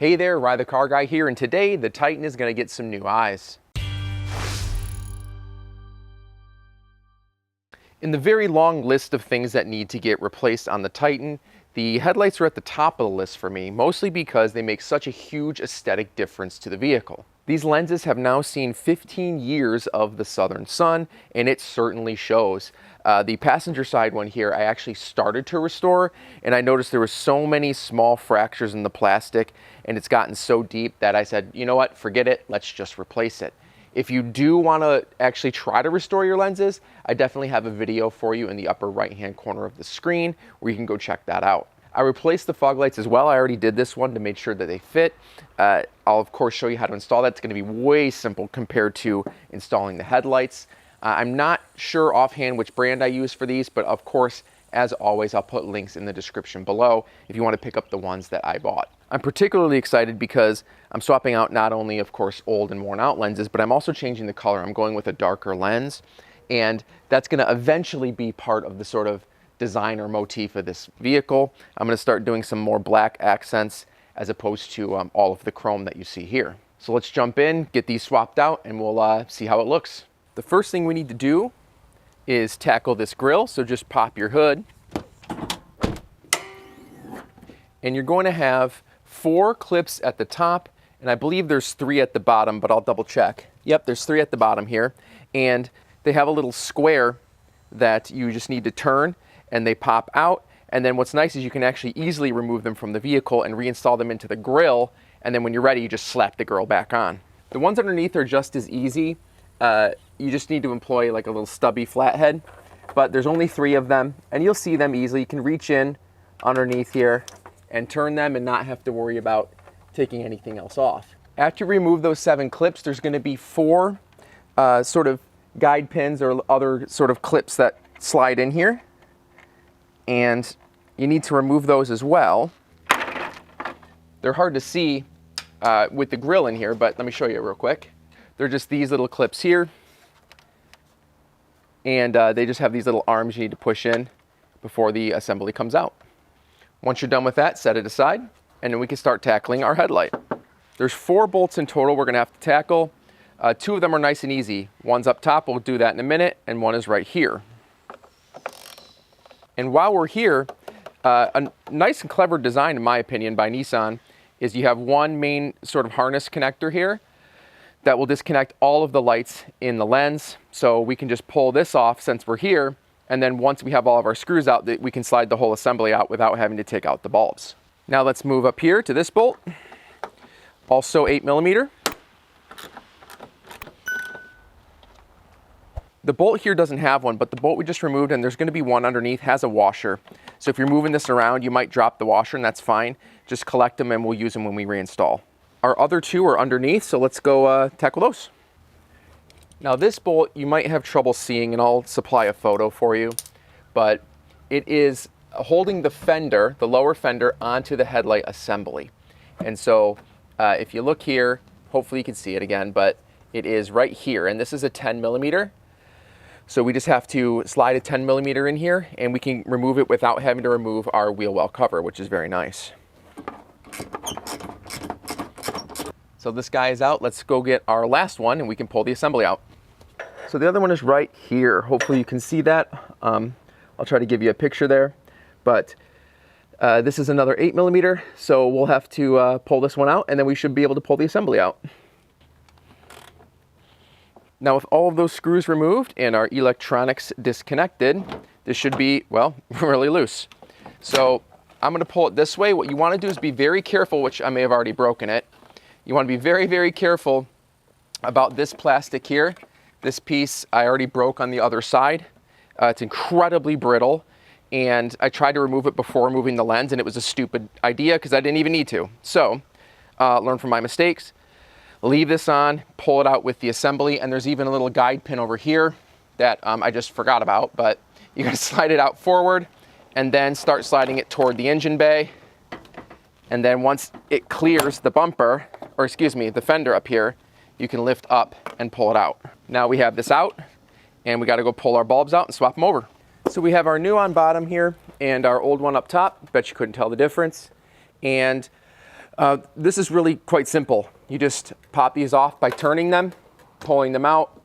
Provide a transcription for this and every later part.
Hey there, Rye the Car Guy here, and today the Titan is going to get some new eyes. In the very long list of things that need to get replaced on the Titan, the headlights are at the top of the list for me, mostly because they make such a huge aesthetic difference to the vehicle. These lenses have now seen 15 years of the southern sun, and it certainly shows. The passenger side one here, I actually started to restore, and I noticed there were so many small fractures in the plastic, and it's gotten so deep that I said, you know what, forget it, let's just replace it. If you do want to actually try to restore your lenses, I definitely have a video for you in the upper right-hand corner of the screen where you can go check that out. I replaced the fog lights as well. I already did this one to make sure that they fit. I'll of course show you how to install that. It's going to be way simple compared to installing the headlights. I'm not sure offhand which brand I use for these, but of course, as always, I'll put links in the description below if you want to pick up the ones that I bought. I'm particularly excited because I'm swapping out not only, of course, old and worn out lenses, but I'm also changing the color. I'm going with a darker lens, and that's going to eventually be part of the sort of design or motif of this vehicle. I'm going to start doing some more black accents as opposed to all of the chrome that you see here. So let's jump in, get these swapped out, and we'll see how it looks. The first thing we need to do is tackle this grille. So just pop your hood, and you're going to have 4 clips at the top, and I believe there's 3 at the bottom, but I'll double check. Yep, there's 3 at the bottom here, and they have a little square that you just need to turn, and they pop out. And then what's nice is you can actually easily remove them from the vehicle and reinstall them into the grille, and then when you're ready, you just slap the grille back on. The ones underneath are just as easy. You just need to employ like a little stubby flathead, but there's only 3 of them, and you'll see them easily. You can reach in underneath here and turn them and not have to worry about taking anything else off. After you remove those 7 clips, there's going to be 4 sort of guide pins or other sort of clips that slide in here, and you need to remove those as well. They're hard to see with the grill in here, but let me show you real quick. They're just these little clips here, and they just have these little arms you need to push in before the assembly comes out. Once you're done with that, set it aside, and then we can start tackling our headlight. There's 4 bolts in total we're going to have to tackle. 2 of them are nice and easy. One's up top, we'll do that in a minute, and one is right here. And while we're here, a nice and clever design, in my opinion, by Nissan is you have one main sort of harness connector here that will disconnect all of the lights in the lens. So we can just pull this off since we're here, and then once we have all of our screws out, we can slide the whole assembly out without having to take out the bulbs. Now let's move up here to this bolt, also 8mm. The bolt here doesn't have one, but the bolt we just removed, and there's going to be one underneath, has a washer. So if you're moving this around, you might drop the washer, and that's fine. Just collect them and we'll use them when we reinstall. Our other 2 are underneath, so let's go tackle those. Now this bolt you might have trouble seeing, and I'll supply a photo for you, but it is holding the fender, the lower fender, onto the headlight assembly. And so if you look here, hopefully you can see it again, but it is right here, and this is a 10mm. So we just have to slide a 10mm in here, and we can remove it without having to remove our wheel well cover, which is very nice. So this guy is out. Let's go get our last one, and we can pull the assembly out. So the other one is right here. Hopefully you can see that. I'll try to give you a picture there, but this is another 8mm, so we'll have to pull this one out, and then we should be able to pull the assembly out. Now with all of those screws removed and our electronics disconnected, this should be, well, really loose. So I'm going to pull it this way. What you want to do is be very careful, which I may have already broken it. You want to be very, very careful about this plastic here. This piece I already broke on the other side. It's incredibly brittle, and I tried to remove it before removing the lens, and it was a stupid idea because I didn't even need to. So learn from my mistakes. Leave this on, pull it out with the assembly, and there's even a little guide pin over here that I just forgot about, but you gotta slide it out forward and then start sliding it toward the engine bay. And then once it clears the bumper, or excuse me, the fender up here, you can lift up and pull it out. Now we have this out, and we gotta go pull our bulbs out and swap them over. So we have our new on bottom here and our old one up top. Bet you couldn't tell the difference. And This is really quite simple. You just pop these off by turning them, pulling them out,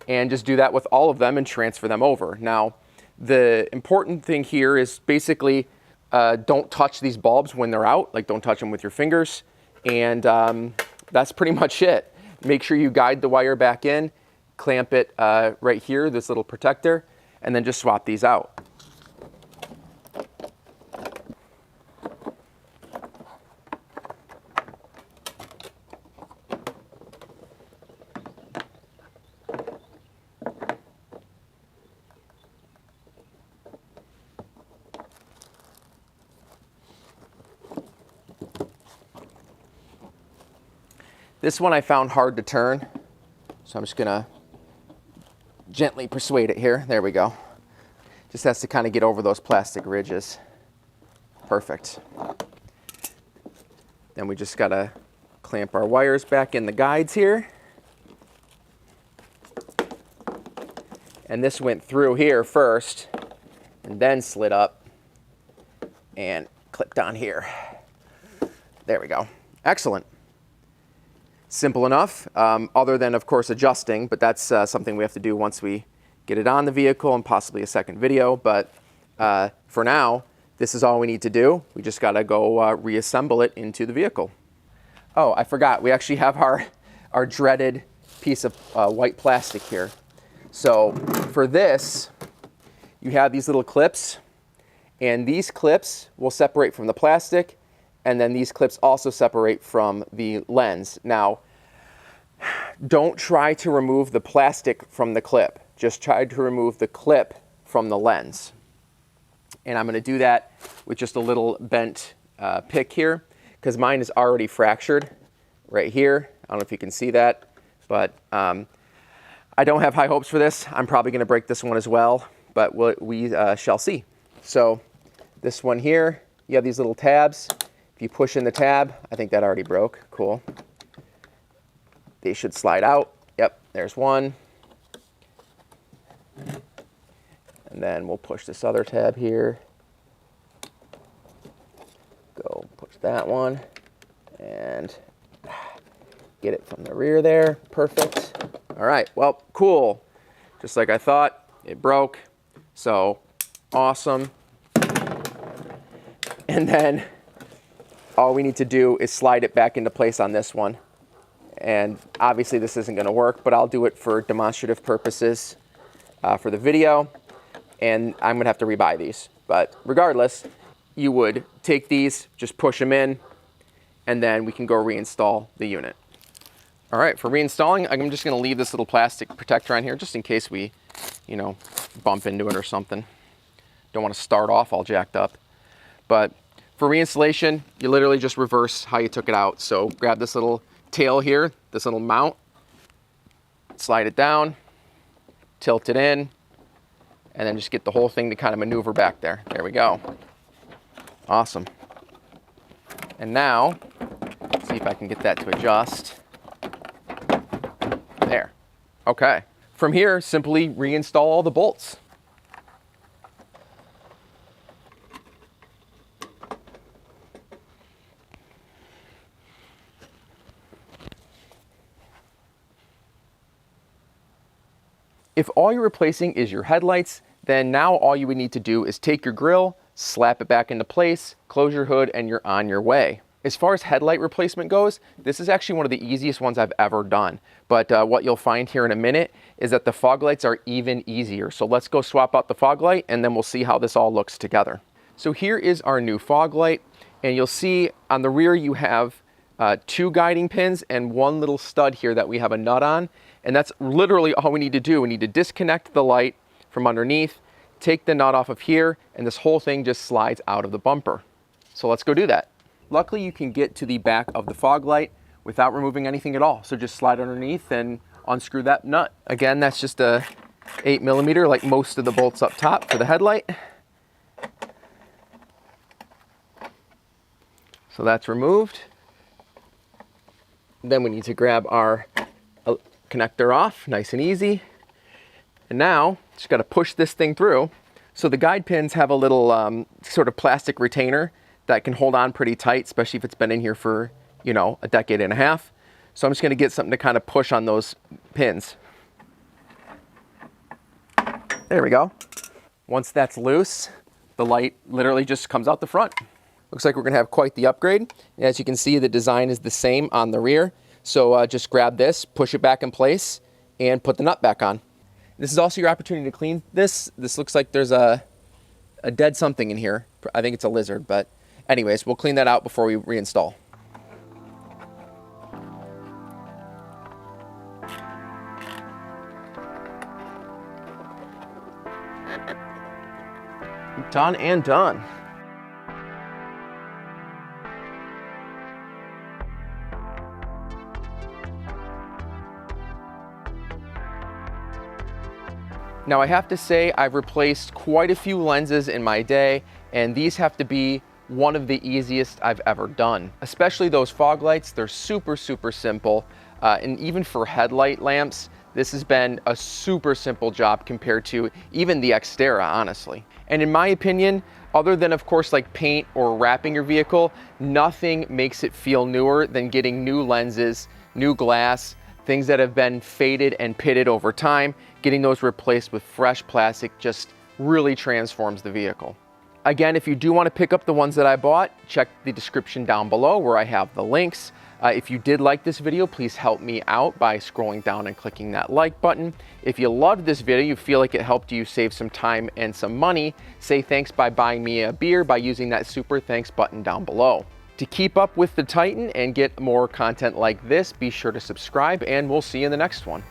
and just do that with all of them and transfer them over. Now, the important thing here is basically don't touch these bulbs when they're out, like don't touch them with your fingers, and that's pretty much it. Make sure you guide the wire back in, clamp it right here, this little protector, and then just swap these out. This one I found hard to turn, so I'm just gonna gently persuade it here. There we go. Just has to kind of get over those plastic ridges. Perfect. Then we just gotta clamp our wires back in the guides here. And this went through here first, and then slid up and clipped on here. There we go. Excellent. Simple enough, other than, of course, adjusting, but that's something we have to do once we get it on the vehicle and possibly a second video. But for now, this is all we need to do. We just got to go reassemble it into the vehicle. Oh, I forgot. We actually have our dreaded piece of white plastic here. So for this, you have these little clips, and these clips will separate from the plastic, and then these clips also separate from the lens. Now, don't try to remove the plastic from the clip. Just try to remove the clip from the lens. And I'm gonna do that with just a little bent pick here, because mine is already fractured right here. I don't know if you can see that, but I don't have high hopes for this. I'm probably gonna break this one as well, but we shall see. So this one here, you have these little tabs. If you push in the tab, I think that already broke. Cool. They should slide out. Yep, there's one. And then we'll push this other tab here. Go push that one and get it from the rear there. Perfect. All right, well, cool. Just like I thought, it broke. So awesome. And then all we need to do is slide it back into place on this one. And obviously this isn't gonna work, but I'll do it for demonstrative purposes for the video. And I'm gonna have to rebuy these. But regardless, you would take these, just push them in, and then we can go reinstall the unit. All right, for reinstalling, I'm just gonna leave this little plastic protector on here just in case we, bump into it or something. Don't wanna start off all jacked up. But for reinstallation, you literally just reverse how you took it out. So grab this little tail here, this little mount, slide it down, tilt it in, and then just get the whole thing to kind of maneuver back there. There we go. Awesome. And now, let's see if I can get that to adjust. There. Okay. From here, simply reinstall all the bolts. If all you're replacing is your headlights, then now all you would need to do is take your grille, slap it back into place, close your hood, and you're on your way. As far as headlight replacement goes, this is actually one of the easiest ones I've ever done. But what you'll find here in a minute is that the fog lights are even easier. So let's go swap out the fog light and then we'll see how this all looks together. So here is our new fog light, and you'll see on the rear you have 2 guiding pins and 1 little stud here that we have a nut on. And that's literally all we need to do. We need to disconnect the light from underneath, take the nut off of here, and this whole thing just slides out of the bumper. So let's go do that. Luckily, you can get to the back of the fog light without removing anything at all. So just slide underneath and unscrew that nut. Again, that's just a 8mm, like most of the bolts up top for the headlight. So that's removed. Then we need to grab our connector off, nice and easy. And now, just gotta push this thing through. So the guide pins have a little sort of plastic retainer that can hold on pretty tight, especially if it's been in here for you know, a decade and a half. So I'm just gonna get something to kind of push on those pins. There we go. Once that's loose, the light literally just comes out the front. Looks like we're gonna have quite the upgrade. As you can see, the design is the same on the rear. So just grab this, push it back in place, and put the nut back on. This is also your opportunity to clean this. This looks like there's a dead something in here. I think it's a lizard, but anyways, we'll clean that out before we reinstall. Done and done. Now I have to say I've replaced quite a few lenses in my day, and these have to be one of the easiest I've ever done. Especially those fog lights, they're super simple. And even for headlight lamps, this has been a super simple job compared to even the Xterra, honestly. And in my opinion, other than of course like paint or wrapping your vehicle, nothing makes it feel newer than getting new lenses, new glass, things that have been faded and pitted over time. Getting those replaced with fresh plastic just really transforms the vehicle. Again, if you do want to pick up the ones that I bought, check the description down below where I have the links. If you did like this video, please help me out by scrolling down and clicking that like button. If you loved this video, you feel like it helped you save some time and some money, say thanks by buying me a beer by using that super thanks button down below. To keep up with the Titan and get more content like this, be sure to subscribe, and we'll see you in the next one.